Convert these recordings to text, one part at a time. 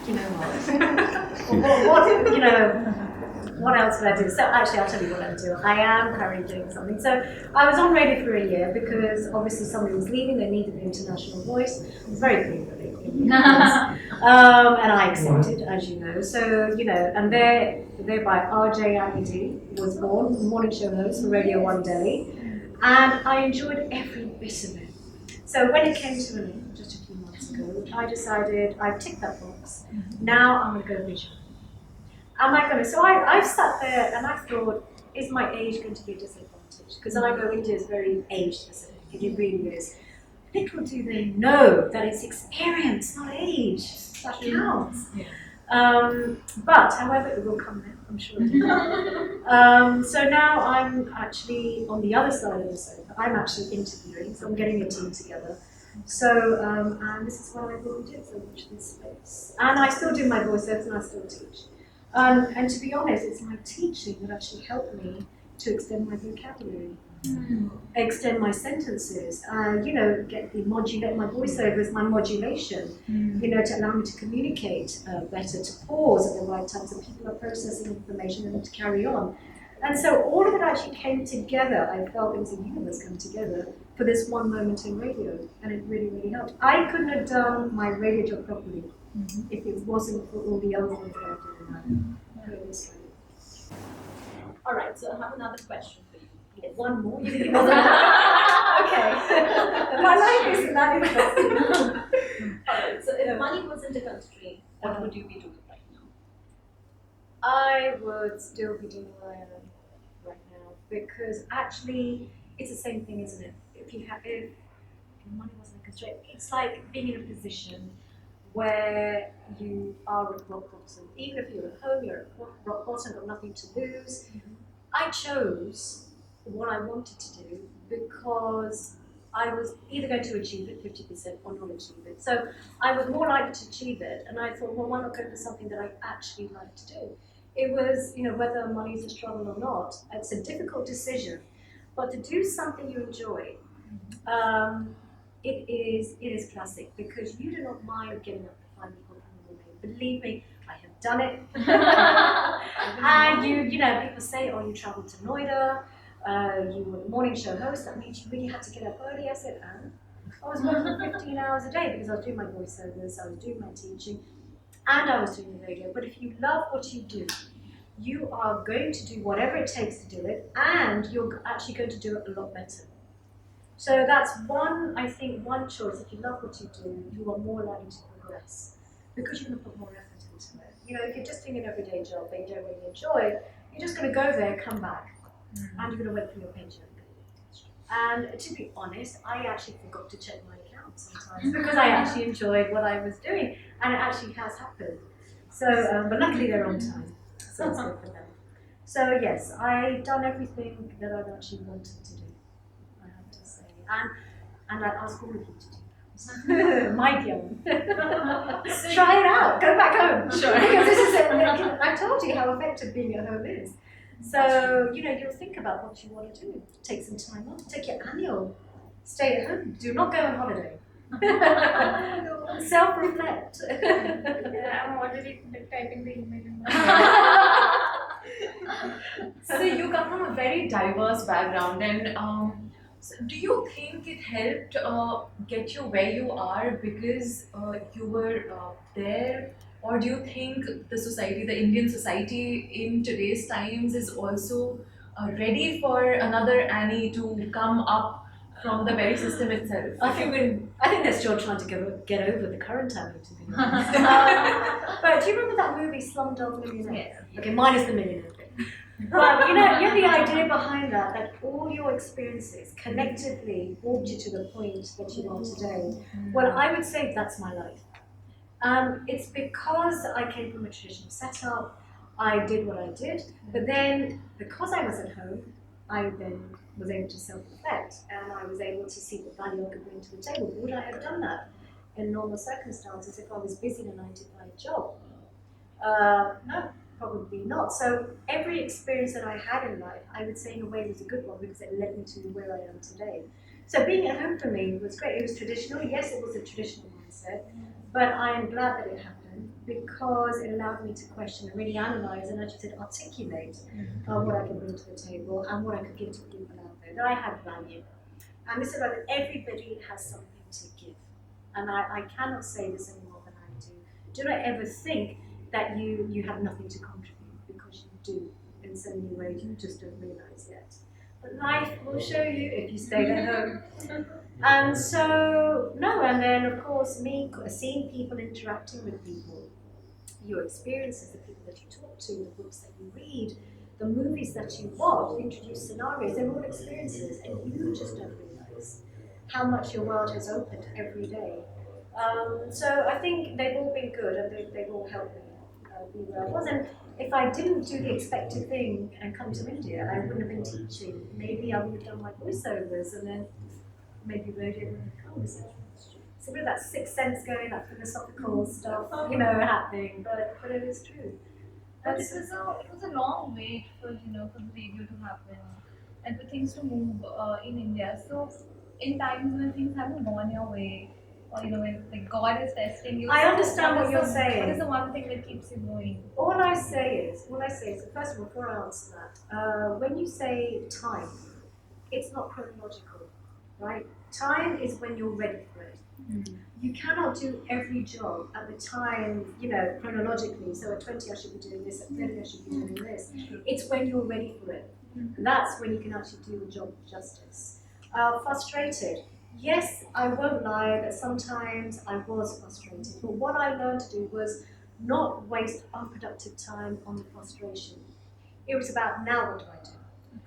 you know what else would I do? So actually, I'll tell you what I do. I am currently doing something. So I was on radio for a year because obviously somebody was leaving. They needed an international voice. I was very clear that they and I accepted, as you know. So and thereby RJ Amity was born, morning show host for Radio 1 Delhi, and I enjoyed every bit of it. So when it came to an end, just a few months ago, I decided I've ticked that box. Now I'm going to go visual. Am I going to? So I've sat there and I thought, is my age going to be a disadvantage? Because I know India is very age specific. It really is. Little do they know that it's experience, not age, that counts. But however, it will come now, I'm sure it will. So now I'm actually on the other side of the sofa. I'm actually interviewing, so I'm getting a team together. So, and this is what I will do, so watch this space. And I still do my voiceovers and I still teach. And to be honest, it's my teaching that actually helped me to extend my vocabulary, extend my sentences, modulate my voiceovers, my modulation, to allow me to communicate better, to pause at the right time so people are processing information and to carry on. And so all of it actually came together. I felt it was a universe coming together for this one moment in radio, and it really, really helped. I couldn't have done my radio job properly if it wasn't for all the other things that I do now. All right, so I have another question for you. Yes. One more? Okay. My life isn't that interesting. All right, so if money wasn't a constraint, what would you be doing right now? I would still be doing what I am right now because actually it's the same thing, isn't it? If money wasn't a constraint, it's like being in a position where you are at rock bottom. Even if you're at home, you're at rock bottom, got nothing to lose. I chose what I wanted to do because I was either going to achieve it 50% or not achieve it. So I was more likely to achieve it, and I thought, well, why not go for something that I actually like to do? It was, whether money is a struggle or not, it's a difficult decision, but to do something you enjoy, it is classic because you do not mind getting up at 5 o'clock in the morning. Believe me, I have done it. And people say, oh, you traveled to Noida, you were the morning show host, that means you really had to get up early. I said, I was working 15 hours a day because I was doing my voiceovers, I was doing my teaching, and I was doing the radio. But if you love what you do, you are going to do whatever it takes to do it, and you're actually going to do it a lot better. So that's one choice. If you love what you do, you are more likely to progress because you're going to put more effort into it. If you're just doing an everyday job that you don't really enjoy, you're just going to go there, come back, and you're going to wait for your paycheck. And to be honest, I actually forgot to check my account sometimes because I actually enjoyed what I was doing, and it actually has happened. So, but luckily they're on time, so it's good for them. So yes, I've done everything that I've actually wanted to do, I have to say, and I'd ask all of you to do that. My Gillian. Try it out. Go back home. Sure. Because this is it. I told you how effective being at home is. So, you'll think about what you want to do. Take some time off. Take your annual. Stay at home. Do not go on holiday. Self-reflect. I'm already typing the email. So you come from a very diverse background, and so do you think it helped get you where you are because you were there, or do you think the Indian society in today's times is also ready for another Annie to come up from the very system itself? I think they're still trying to get over the current Annie, to be honest. But do you remember that movie Slumdog Millionaire? Yes. Okay, mine is the millionaire bit. But you're the idea behind that all your experiences collectively brought you to the point that you are today. Well, I would say that's my life. It's because I came from a traditional setup, I did what I did, but then because I was at home, I then was able to self-reflect, and I was able to see what value I could bring to the table. Would I have done that in normal circumstances if I was busy in a 9-to-5 job? No, probably not. So every experience that I had in life, I would say in a way was a good one because it led me to where I am today. So being at home for me was great. It was traditional. Yes, it was a traditional mindset, but I am glad that it happened. then because it allowed me to question and really analyse and, as you said, articulate what I could bring to the table and what I could give to people out there, that I had value. And this is about that everybody has something to give. And I cannot say this any more than I do. Do not ever think that you have nothing to contribute, because you do in so many ways, you just don't realise yet. But life will show you if you stay at home. And so, no, and then of course, me seeing people, interacting with people, your experiences, the people that you talk to, the books that you read, the movies that you watch, introduce scenarios, they're all experiences, and you just don't realise how much your world has opened every day. So I think they've all been good, and they've all helped me be where I was. And if I didn't do the expected thing and come to India, I wouldn't have been teaching. Maybe I would have done my voiceovers, and then maybe radio would have come. So with that sixth sense going, that philosophical stuff, happening, but it is true. But it was a long wait for for the radio to happen and for things to move in India. So in times when things haven't gone your way, or when like God is testing you, I understand what you're saying. What is the one thing that keeps you going? All I say is, first of all, before I answer that, when you say time, it's not chronological, right? Time is when you're ready for it. You cannot do every job at the time, chronologically. So at 20 I should be doing this, at 30 I should be doing this. It's when you're ready for it. That's when you can actually do the job justice. Frustrated. Yes, I won't lie that sometimes I was frustrated, but what I learned to do was not waste unproductive time on the frustration. It was about, now what do I do?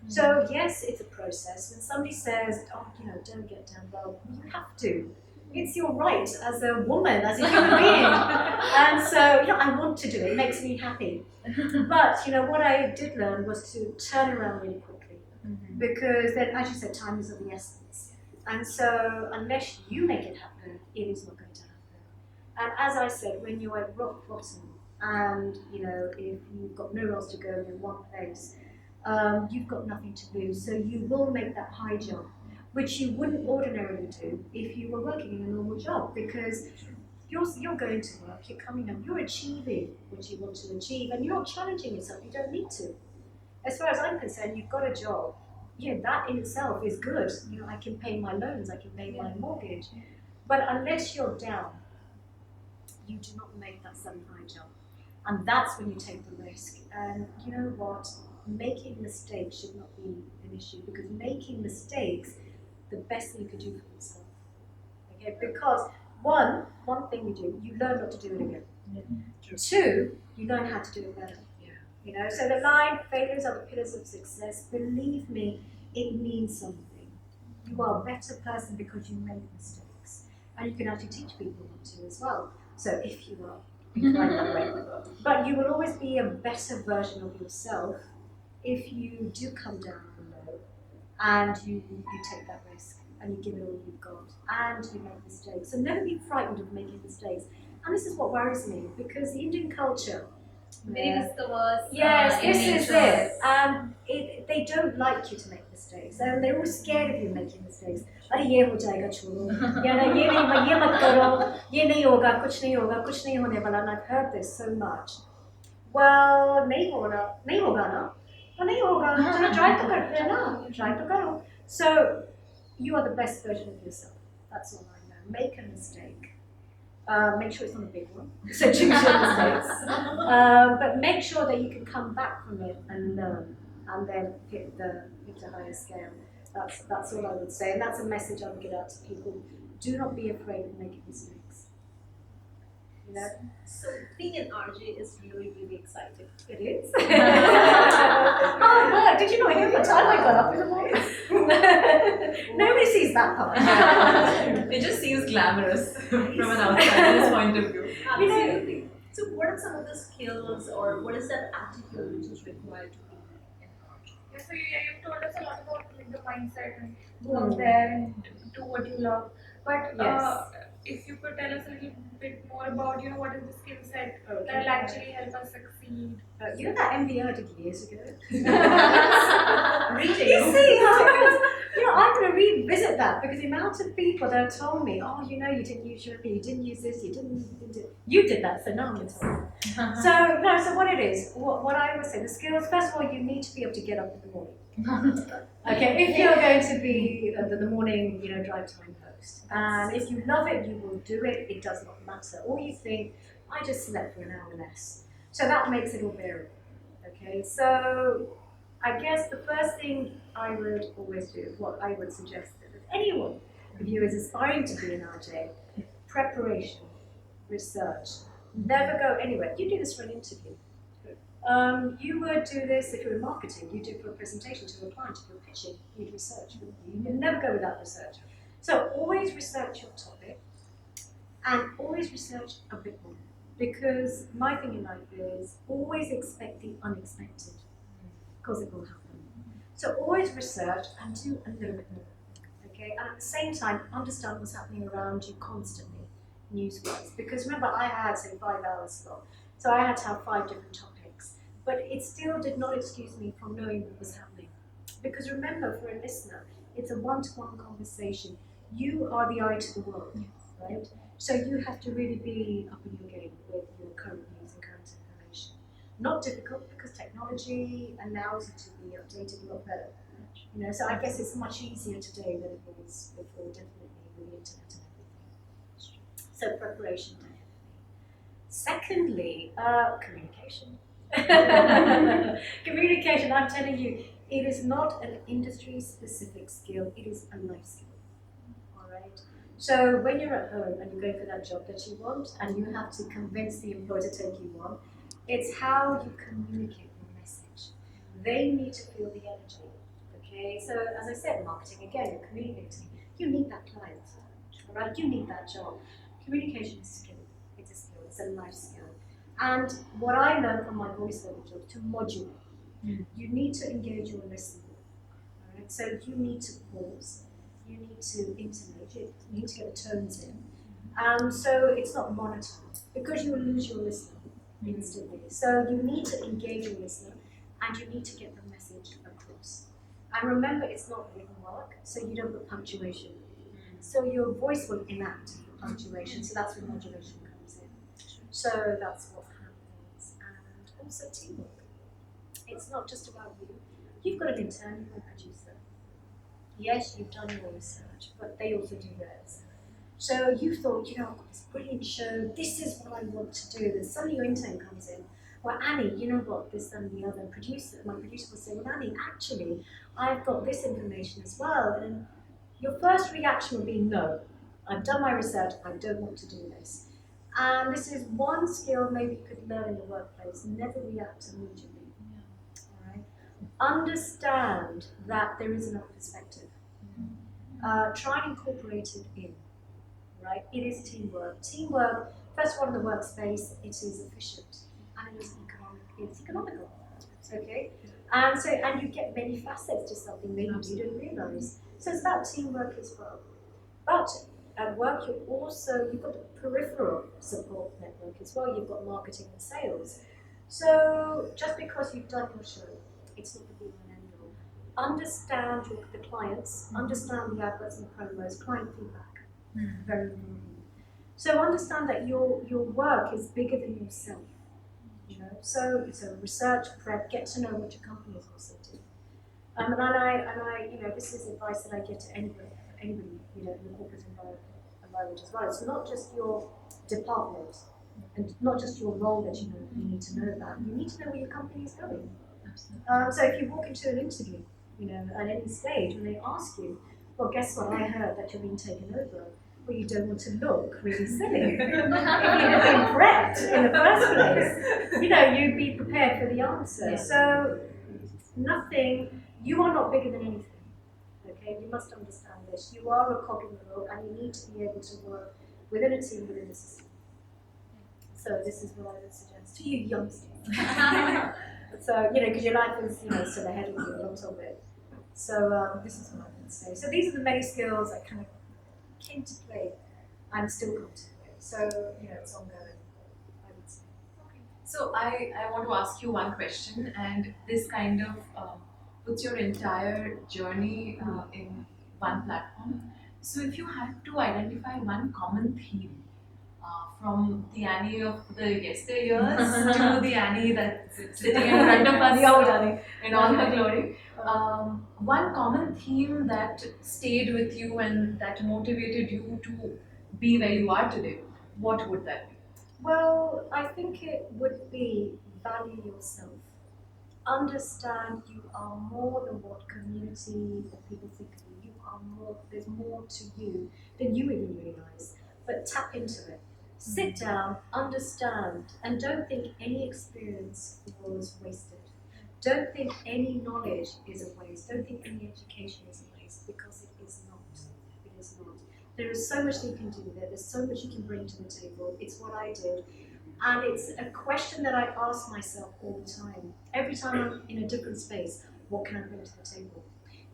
So yes, it's a process. When somebody says, don't get down, well, you have to. It's your right as a woman, as a human being. And so, I want to do it. It makes me happy. But, what I did learn was to turn around really quickly. Because then, as you said, time is of the essence. And so, unless you make it happen, it is not going to happen. And as I said, when you're at rock bottom, and, if you've got nowhere else to go, you're in one place, you've got nothing to lose. So you will make that high jump, which you wouldn't ordinarily do if you were working in a normal job, because you're going to work, you're coming home, you're achieving what you want to achieve, and you're not challenging yourself, you don't need to. As far as I'm concerned, you've got a job. That in itself is good. I can pay my loans, I can pay my mortgage. But unless you're down, you do not make that sudden high jump. And that's when you take the risk. And you know what? Making mistakes should not be an issue, because making mistakes, the best thing you can do for yourself. Okay, because one thing you learn not to do it again. Two, you learn how to do it better. So the line, failures are the pillars of success, believe me, it means something. You are a better person because you make mistakes. And you can actually teach people not to as well. So if you are inclined that way. But you will always be a better version of yourself if you do come down below and you take that risk and you give it all you've got and you make mistakes. So never be frightened of making mistakes. And this is what worries me, because the Indian culture, yes, this is it. And they don't like you to make mistakes, and they're always scared of you making mistakes. अरे ये हो जाएगा छोड़ो, या ना ये मत करो, ये नहीं होगा, कुछ नहीं होने वाला. And I've heard this so much. Well, नहीं होगा ना, तो नहीं होगा. चलो try तो करते हैं ना, try तो करो. So you are the best version of yourself. That's all I know. Make a mistake. Make sure it's not a big one. So choose your mistakes. But make sure that you can come back from it and learn, and then hit the higher scale. That's all I would say, and that's a message I would get out to people. Do not be afraid of making mistakes. So being an RJ is really, really exciting. It is. Oh, look, did you not hear the time I got up in the morning? Nobody sees that part. It just seems glamorous from an outsider's point of view. Absolutely. So what are some of the skills, or what is that attitude which is required to be an RJ? Yeah, so you've told us a lot about the mindset and go out there and do what you love. But Yes. If you could tell us a little bit more about, what is the skill set that will actually help us succeed. That MBA I did years ago. Reading. You see how I'm going to revisit that, because amount of people that have told me, oh, you know, you didn't use your, you didn't use this, you did that, so now I'm going to tell you. So, no, so what it is, what I would say, the skills, first of all, you need to be able to get up in the morning. Okay, if you're going to be the morning, you know, drive time host, and if you love it, you will do it, it does not matter. Or you think, I just slept for an hour less. So that makes it all bearable. Okay, so I guess the first thing I would always do, what I would suggest that if anyone of you is aspiring to be an RJ, preparation, research, never go anywhere. You do this for an interview. You would do this if you're in marketing, you do it for a presentation to a client, if you're pitching, you'd research. You can never go without research. So always research your topic and always research a bit more. Because my thing in life is always expect the unexpected, because it will happen. So always research and do a little bit more. Okay, and at the same time, understand what's happening around you constantly, news-wise. Because remember, I had, say, 5 hours slot, so I had to have 5 different topics. But it still did not excuse me from knowing what was happening. Because remember, for a listener, it's a one-to-one conversation. You are the eye to the world, right? So you have to really be up in your game with your current news and current information. Not difficult, because technology allows you to be updated a lot better. You know, so I guess it's much easier today than it was before, definitely with the internet and everything. So preparation, definitely. Secondly, communication. Communication, I'm telling you, it is not an industry-specific skill, it is a life skill. All right? So when you're at home and you're going for that job that you want, and you have to convince the employer to take you on, it's how you communicate your message. They need to feel the energy. Okay, so as I said, marketing, again, you're communicating. You need that client, all right? You need that job. Communication is a skill. It's a skill. It's a life skill. And what I learned from my voiceover job, to modulate. You need to engage your listener. All right? So you need to pause. You need to intonate. You need to get the tones in. So it's not monotone, because you will lose your listener instantly. So you need to engage your listener, and you need to get the message across. And remember, it's not written work, so you don't put punctuation. So your voice will enact the punctuation, so that's where modulation comes in. So that's what happens. And also teamwork. It's not just about you. You've got an intern, you've got a producer. Yes, you've done your research, but they also do theirs. So you thought, you know, I've got this brilliant show, this is what I want to do. Then suddenly your intern comes in. Well, Annie, you know what, this and the other producer, my producer will say, well, Annie, actually, I've got this information as well. And your first reaction will be, no, I've done my research, I don't want to do this. And this is one skill maybe you could learn in the workplace, never react immediately. All right? Understand that there is another perspective. Try and incorporate it in. Right? It is teamwork. Teamwork, first of all, in the workspace, it is efficient. And it is economical, okay? And you get many facets to something maybe you didn't realize. So it's about teamwork as well. But at work, you've got the peripheral support network as well. You've got marketing and sales. So just because you've done your show, it's not the be all and end all. Understand the clients, understand the adverts and promos, client feedback. Very important. So understand that your work is bigger than yourself. You know, so research, prep, get to know what your company is also doing. And I, you know, this is advice that I give to anybody, you know, in the corporate environment as well. It's not just your department and not just your role that you need to know that. You need to know where your company is going. So if you walk into an interview, you know, at any stage, when they ask you, well, guess what? I heard that you're being taken over. Well, you don't want to look really silly. If you'd have been prepped in the first place, you know, you'd be prepared for the answer. So, you are not bigger than anything. Okay, you must understand this. You are a cog in the wheel, and you need to be able to work within a team, within a system. So, this is what I would suggest to you youngsters. So, you know, because your life is, you know, still ahead of you, a lot of it. So, this is what I would say. So, these are the many skills that kind of came to play and still come to play. So, you know, it's ongoing, I would say. Okay. So I want to ask you one question, and this kind of puts your entire journey in one platform. So if you had to identify one common theme from the Annie of the yesteryears to the Annie that's sitting in front of us The old Annie. in all her glory, one common theme that stayed with you and that motivated you to be where you are today, what would that be? Well, I think it would be value yourself. Understand you are more than what community or people think of you. You are more, there's more to you than you even realize. But tap into it. Sit down, understand, and don't think any experience was wasted. Don't think any knowledge is a waste. Don't think any education is a waste, because it is not. It is not. There is so much that you can do there. There's so much you can bring to the table. It's what I did. And it's a question that I ask myself all the time. Every time I'm in a different space, what can I bring to the table?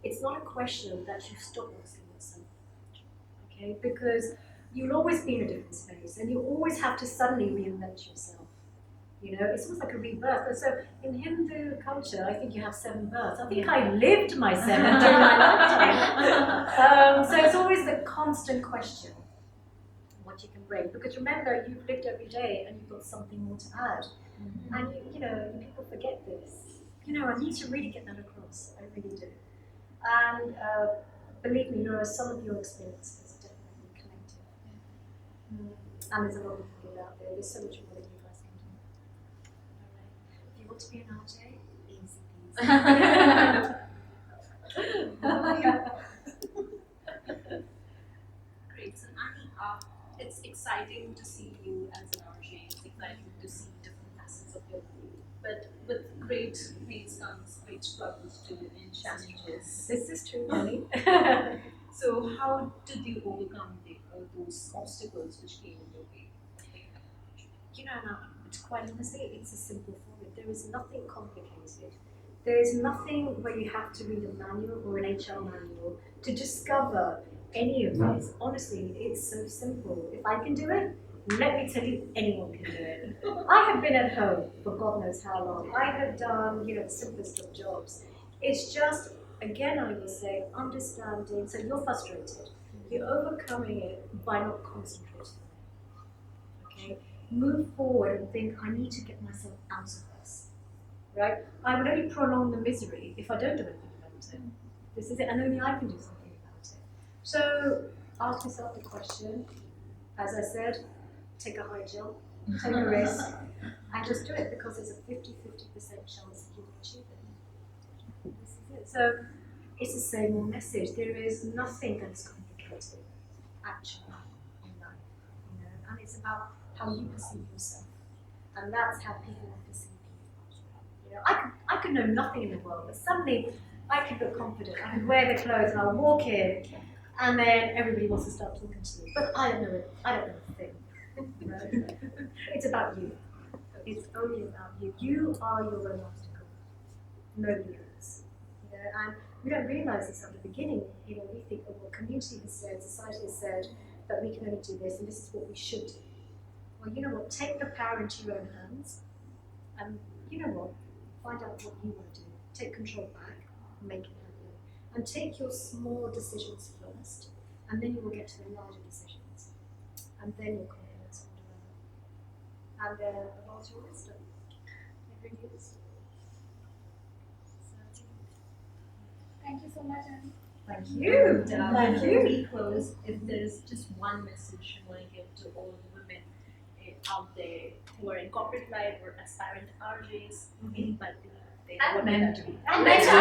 It's not a question that you stop asking yourself, okay? Because you'll always be in a different space, and you always have to suddenly reinvent yourself. You know, it's almost like a rebirth. But so in Hindu culture, I think you have 7 births. I think I lived my 7 during my lifetime. So it's always the constant question, what you can bring. Because remember, you've lived every day and you've got something more to add. And you know, people forget this. You know, I need to really get that across. I really do. And believe me, Nora, some of your experiences are definitely connected. And there's a lot of people out there. There's so much more that you guys can do. Alright. If you want to be an RJ, easy Great. So Annie, it's exciting to see you as an RJ. It's exciting to see different facets of your life. But with great feats comes great struggles too and challenges. This is true, Annie. So how did you overcome those obstacles which came in your way? You know, now, quite honestly, it's a simple formula. There is nothing complicated. There is nothing where you have to read a manual or an HR manual to discover any of this. Honestly, it's so simple. If I can do it, let me tell you, anyone can do it. I have been at home for God knows how long. I have done, you know, the simplest of jobs. It's just, again, I will say, understanding. So you're frustrated. You're overcoming it by not concentrating. Okay? Move forward and think, I need to get myself out of this. Right? I will only prolong the misery if I don't do anything about it. This is it, and only I can do something about it. So ask yourself the question, as I said, take a high jump, take a risk, and just do it, because there's a 50-50% chance that you'll achieve it. This is it. So it's the same old message. There is nothing that's complicated, actually, in life. You know? And it's about how you perceive yourself. And that's how people will perceive you. You know, I could know nothing in the world, but suddenly I could look confident. I could wear the clothes and I'll walk in, and then everybody wants to start talking to me. But I don't know it. I don't know a thing. Right? It's about you. It's only about you. You are your own obstacle. Nobody else. You know, and we don't realize this at the beginning. You know, we think, oh, well, community has said, society has said that we can only do this, and this is what we should do. Well, you know what? Take the power into your own hands, and you know what? Find out what you want to do. Take control back, make it happen, and take your small decisions first, and then you will get to the larger decisions, and then your confidence will develop, and then the larger wisdom. It really is. So, Thank you so much, Annie. thank you. Thank you. We close, if there's just one message you want to give to all the women out there who are in corporate life or aspirant RJs, anybody they And want men to too. And men too. We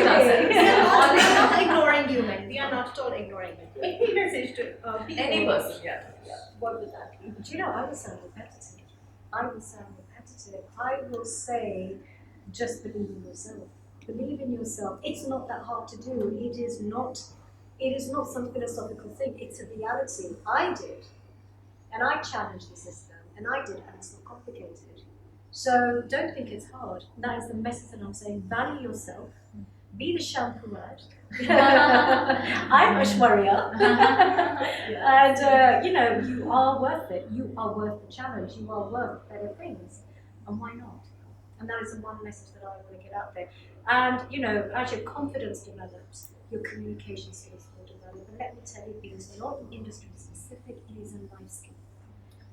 Absolutely. are not ignoring you men. We are not at all ignoring men. Any message to people? Any person, yeah. What would that be? Do you know, I will sound repetitive. I will say, just believe in yourself. Believe in yourself. It's not that hard to do. It is not some philosophical thing. It's a reality. I did. And I challenged the system. And I did, and it's not complicated. So don't think it's hard. That is the message that I'm saying. Value yourself. Be the shampoo ad. I'm Aishwarya. And you know, you are worth it. You are worth the challenge. You are worth better things. And why not? And that is the one message that I want to get out there. And you know, as your confidence develops, your communication skills will develop. And let me tell you, it is not industry specific, it is a life skill.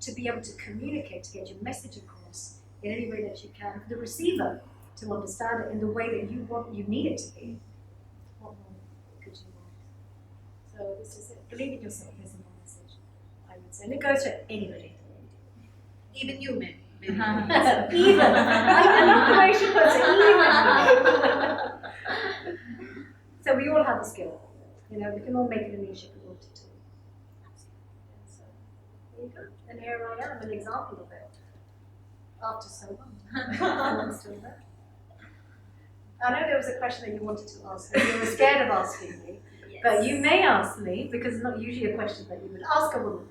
To be able to communicate, to get your message across in any way that you can, for the receiver to understand it in the way that you need it to be. What more could you want? So this is it. Believe in yourself is my message, I would say. And it goes to anybody. Even you, men. Even. I love the way she puts it. Even. So we all have a skill. You know, we can all make it in leadership if we wanted to. So there you go. And here I am, an example of it. After so long. I'm still there. I know there was a question that you wanted to ask me. You were scared of asking me. But you may ask me, because it's not usually a question that you would ask a woman.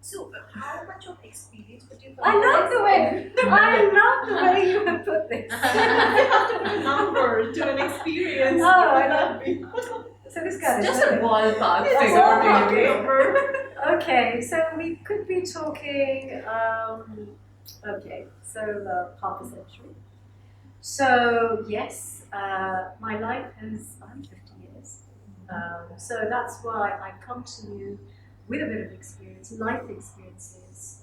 So, how much of experience would you I love the way you have put this. number to an experience? Oh, I love it. So this guy is Just a ballpark It's a figure, ballpark maybe. Okay, so we could be talking, half a century. So yes, my life I'm 50 years. So that's why I come to you with a bit of experience, life experiences,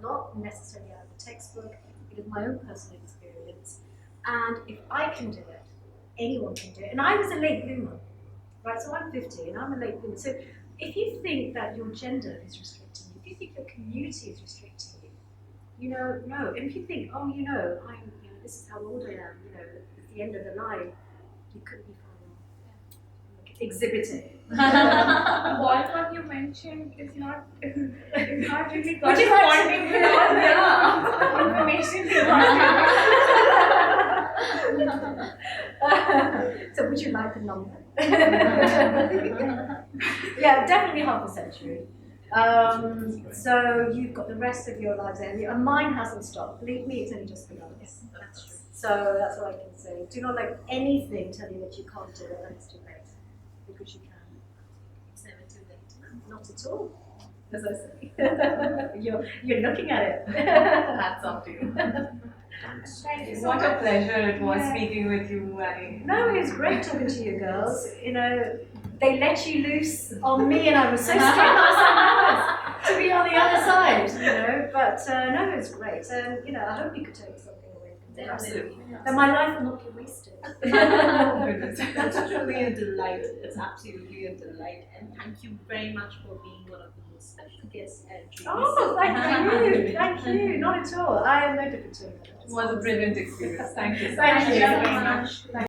not necessarily out of the textbook, it is my own personal experience. And if I can do it, anyone can do it. And I was a late bloomer, right? So I'm 50 and I'm a late bloomer. So if you think that your gender is restricting you, if you think your community is restricting you, no. And if you think, this is how old I am, at the end of the line, you couldn't be far wrong. Exhibit it. The ballpark you mentioned is not really Would you corresponding with all the information you wanted. So would you like the number? Yeah, definitely half a century. So you've got the rest of your lives ahead of you, and mine hasn't stopped. Believe me, it's only just begun. Yes, that's true. So that's what I can say. Do not let anything tell you that you can't do it and it's too late, because you can. It's never too late. Not at all, as I say. You're looking at it. Hats off to you. Thank you so What a much. pleasure it was Yeah. speaking with you, Annie. No, it was great talking to you girls. They let you loose on me, and I was so scared. I was so nervous to be on the other side, But no, it was great, and I hope you could take something away from it. Absolutely. That my life will not be wasted. Oh, goodness. It's truly a delight. It's absolutely a delight. And thank you very much for being one of the most special guests at Dreams. Oh, thank you. Not at all. I am no different to you. It was a brilliant experience. Thank you so Thank much. you. Thank you so much.